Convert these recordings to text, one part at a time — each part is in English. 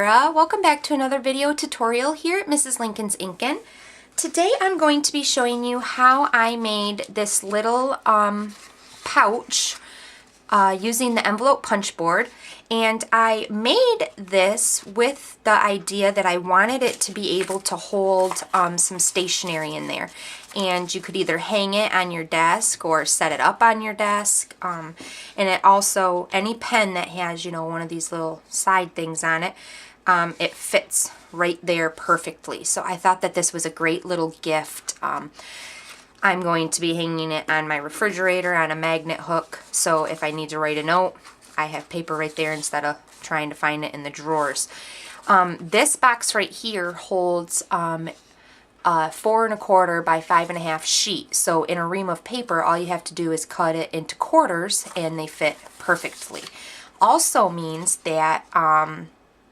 Sara. Welcome back to another video tutorial here at Mrs. Lincoln's Inkin. Today I'm going to be showing you how I made this little pouch using the envelope punch board, and I made this with the idea that I wanted it to be able to hold some stationery in there, and you could either hang it on your desk or set it up on your desk, and it also, any pen that has, you know, one of these little side things on it, it fits right there perfectly. So I thought that this was a great little gift. I'm going to be hanging it on my refrigerator on a magnet hook, so if I need to write a note, I have paper right there instead of trying to find it in the drawers. This box right here holds a 4 1/4 by 5 1/2 sheet. So in a ream of paper, all you have to do is cut it into quarters and they fit perfectly. Also means that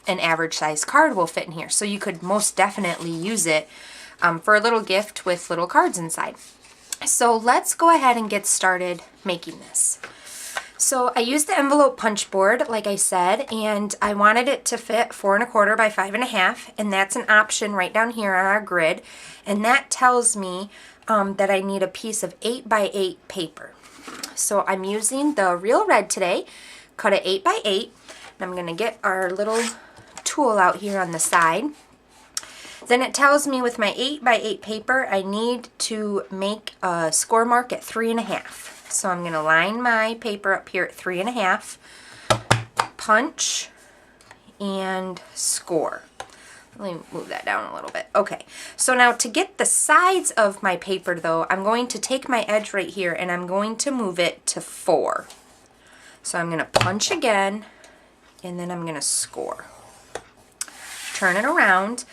an average size card will fit in here. So you could most definitely use it for a little gift with little cards inside. So let's go ahead and get started making this. So I used the envelope punch board, like I said, and I wanted it to fit 4 1/4 by 5 1/2, and that's an option right down here on our grid, and that tells me that I need a piece of 8 by 8 paper. So I'm using the Real Red today, cut it 8 by 8, and I'm going to get our little tool out here on the side. Then it tells me with my 8 by 8 paper I need to make a score mark at 3 1/2. So I'm going to line my paper up here at 3 1/2, punch, and score. Let me move that down a little bit. Okay, so now to get the sides of my paper though, I'm going to take my edge right here and I'm going to move it to 4. So I'm going to punch again, and then I'm going to score. Turn it around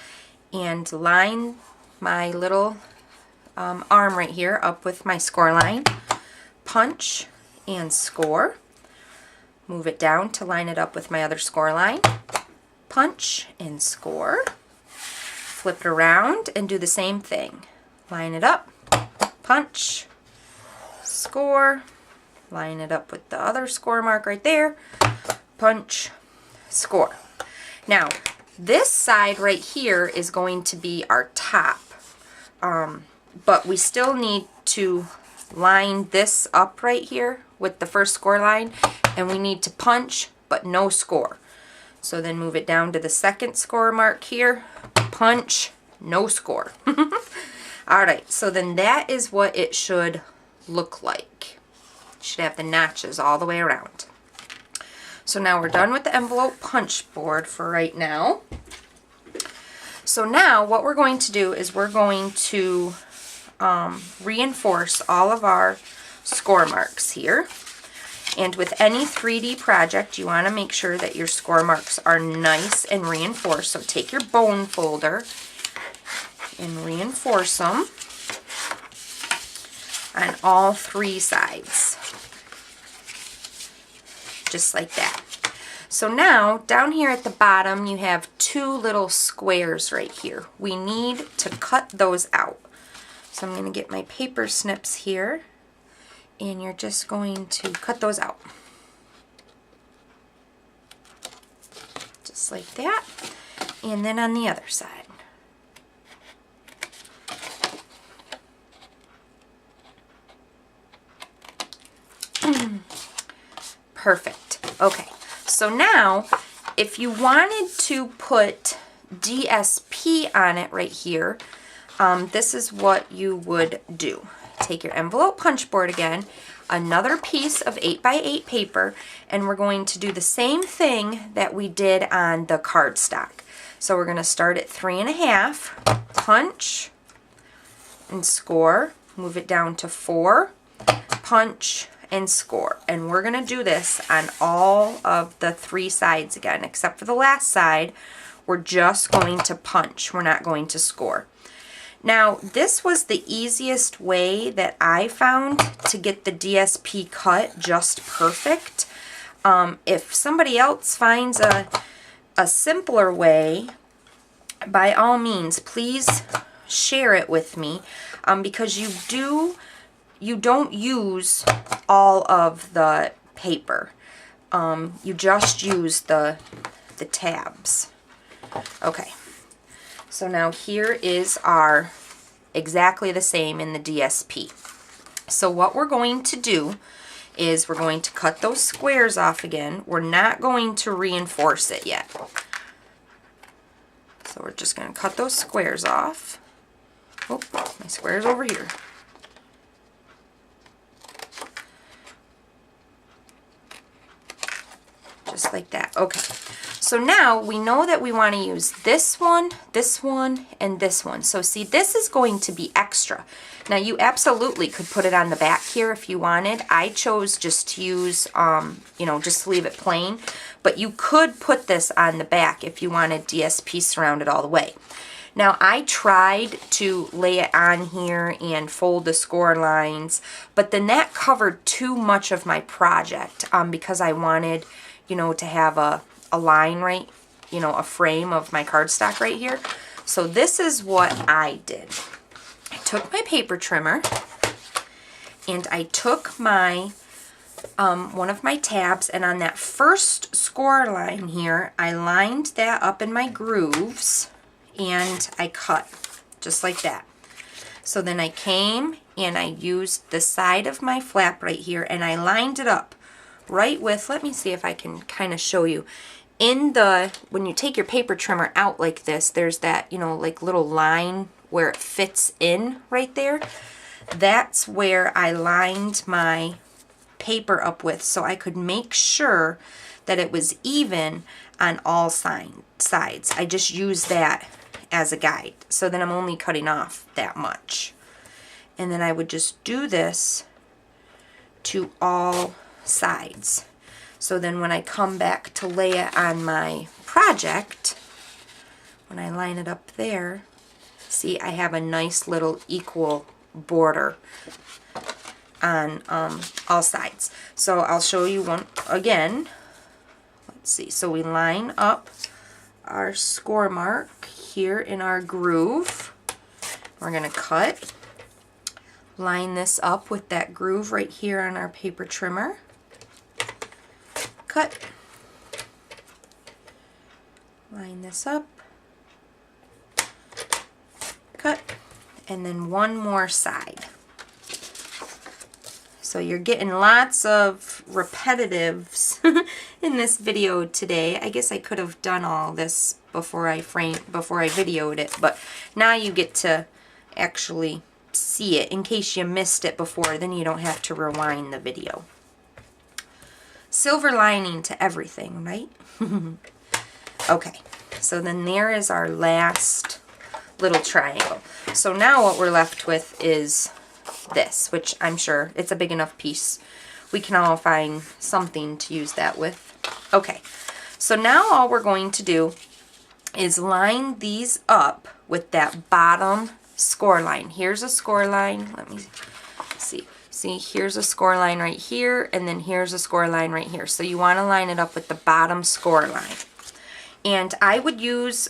and line my little arm right here up with my score line. Punch and score. Move it down to line it up with my other score line. Punch and score. Flip it around and do the same thing. Line it up, punch, score. Line it up with the other score mark right there. Punch, score. Now, this side right here is going to be our top, but we still need to line this up right here with the first score line, and we need to punch but no score. So then move it down to the second score mark here, punch, no score. Alright, so then that is what it should look like. It should have the notches all the way around. So now we're done with the envelope punch board for right now. So now what we're going to do is we're going to reinforce all of our score marks here. And with any 3D project, you want to make sure that your score marks are nice and reinforced. So take your bone folder and reinforce them on all 3 sides. Just like that. So now, down here at the bottom, you have 2 little squares right here. We need to cut those out. So I'm going to get my paper snips here, and you're just going to cut those out. Just like that. And then on the other side. Perfect. Okay. So now, if you wanted to put DSP on it right here, this is what you would do. Take your envelope punch board again, another piece of 8 by 8 paper, and we're going to do the same thing that we did on the cardstock. So we're going to start at 3 1/2, punch, and score. Move it down to 4, punch, and score. And we're going to do this on all of the 3 sides again, except for the last side. We're just going to punch. We're not going to score. Now, this was the easiest way that I found to get the DSP cut just perfect. If somebody else finds a simpler way, by all means, please share it with me, because you don't use all of the paper. You just use the tabs. Okay, so now here is our exactly the same in the DSP. So what we're going to do is we're going to cut those squares off again. We're not going to reinforce it yet. So we're just going to cut those squares off. Oh, my square's over here. Just like that. Okay. So now we know that we want to use this one, and this one. So see, this is going to be extra. Now you absolutely could put it on the back here if you wanted. I chose just to use, you know, just to leave it plain. But you could put this on the back if you wanted DSP surrounded all the way. Now I tried to lay it on here and fold the score lines, but then that covered too much of my project because I wanted, you know, to have a line right, you know, a frame of my cardstock right here. So this is what I did. I took my paper trimmer and I took my, one of my tabs, and on that first score line here, I lined that up in my grooves and I cut just like that. So then I came and I used the side of my flap right here and I lined it up right with, let me see if I can kind of show you. In the, when you take your paper trimmer out like this, there's that, you know, like little line where it fits in right there. That's where I lined my paper up with, so I could make sure that it was even on all sides. I just use that as a guide. So then I'm only cutting off that much. And then I would just do this to all sides. So then when I come back to lay it on my project, when I line it up there, see, I have a nice little equal border on all sides. So I'll show you one again. Let's see. So we line up our score mark here in our groove. We're going to cut. Line this up with that groove right here on our paper trimmer. Cut. Line this up. Cut. And then one more side. So you're getting lots of repetitives in this video today. I guess I could have done all this before I videoed it, but now you get to actually see it. In case you missed it before, then you don't have to rewind the video. Silver lining to everything, right? Okay, so then there is our last little triangle. So now what we're left with is this, which I'm sure it's a big enough piece. We can all find something to use that with. Okay, so now all we're going to do is line these up with that bottom score line. Here's a score line. Let me see. See, here's a score line right here, and then here's a score line right here. So you want to line it up with the bottom score line. And I would use,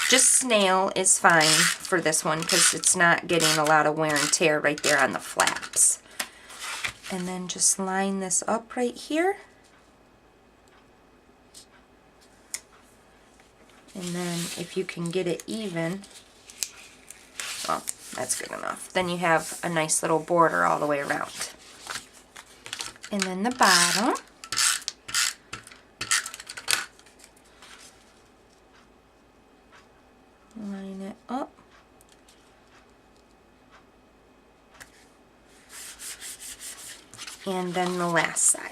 just snail is fine for this one because it's not getting a lot of wear and tear right there on the flaps. And then just line this up right here. And then if you can get it even, well, that's good enough. Then you have a nice little border all the way around. And then the bottom. Line it up. And then the last side.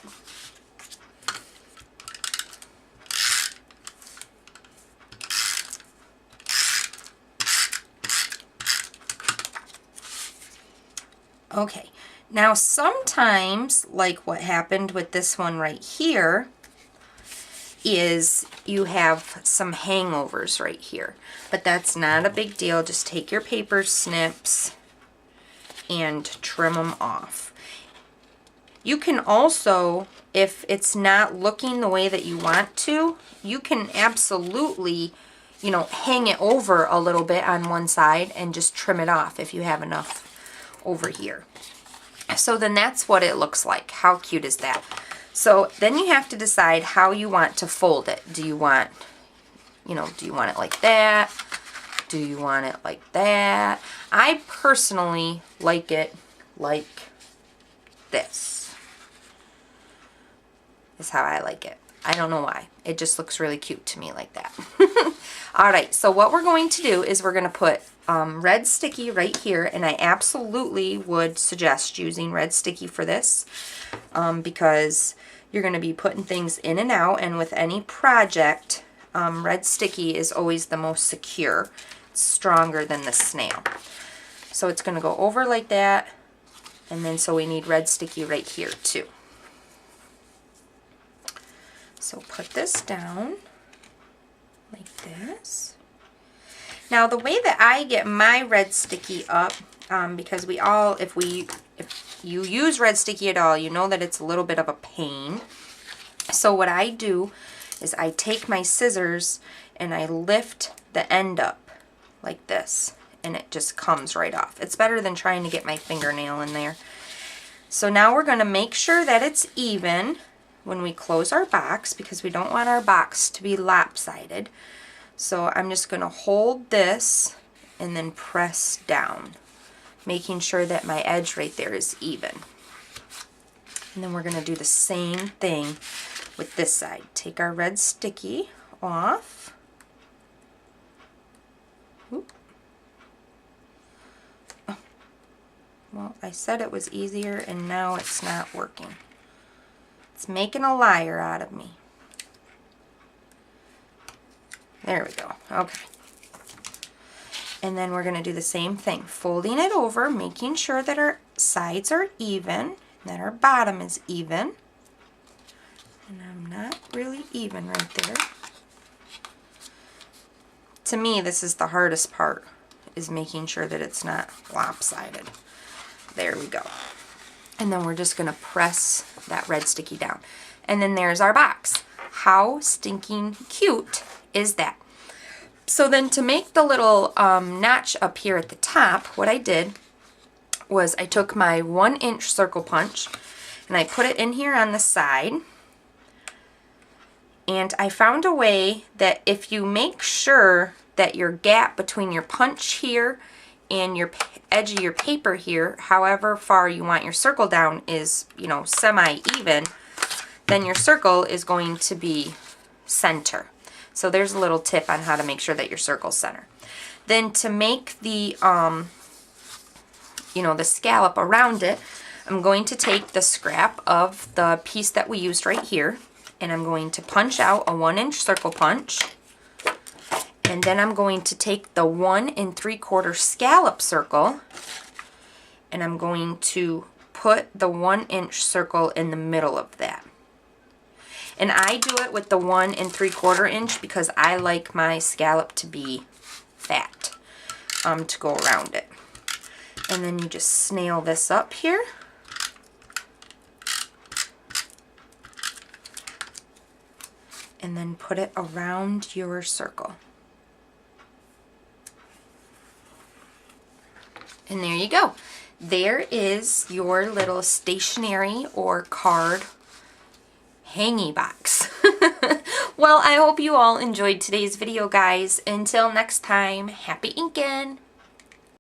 Okay, now sometimes, like what happened with this one right here, is you have some hangovers right here. But that's not a big deal. Just take your paper snips and trim them off. You can also, if it's not looking the way that you want to, you can absolutely, you know, hang it over a little bit on one side and just trim it off if you have enough over here. So then that's what it looks like. How cute is that? So then you have to decide how you want to fold it. Do you want, You know, do you want it like that? Do you want it like that? I personally like it like this. Is how I like it. I don't know why. It just looks really cute to me like that. Alright, so what we're going to do is we're going to put red sticky right here, and I absolutely would suggest using red sticky for this because you're going to be putting things in and out, and with any project, red sticky is always the most secure. It's stronger than the snail. So it's going to go over like that, and then so we need red sticky right here too. So put this down like this. Now the way that I get my red sticky up, because if you use red sticky at all, you know that it's a little bit of a pain. So what I do is I take my scissors and I lift the end up like this, and it just comes right off. It's better than trying to get my fingernail in there. So now we're going to make sure that it's even when we close our box, because we don't want our box to be lopsided. So I'm just going to hold this and then press down, making sure that my edge right there is even. And then we're going to do the same thing with this side. Take our red sticky off. Oop. Oh. Well, I said it was easier, and now it's not working. It's making a liar out of me. There we go. Okay. And then we're going to do the same thing. Folding it over, making sure that our sides are even, that our bottom is even. And I'm not really even right there. To me, this is the hardest part, is making sure that it's not lopsided. There we go. And then we're just going to press that red sticky down. And then there's our box. How stinking cute is that? So then to make the little notch up here at the top, what I did was I took my 1-inch circle punch and I put it in here on the side. And I found a way that if you make sure that your gap between your punch here and your edge of your paper here, however far you want your circle down, is, you know, semi-even, then your circle is going to be center. So there's a little tip on how to make sure that your circle's center. Then to make the, the scallop around it, I'm going to take the scrap of the piece that we used right here, and I'm going to punch out a 1-inch circle punch. And then I'm going to take the 1 3/4 scallop circle, and I'm going to put the 1-inch circle in the middle of that. And I do it with the 1 3/4 inch because I like my scallop to be fat, to go around it. And then you just snail this up here. And then put it around your circle. And there you go. There is your little stationery or card hangy box. Well, I hope you all enjoyed today's video, guys. Until next time, happy inking!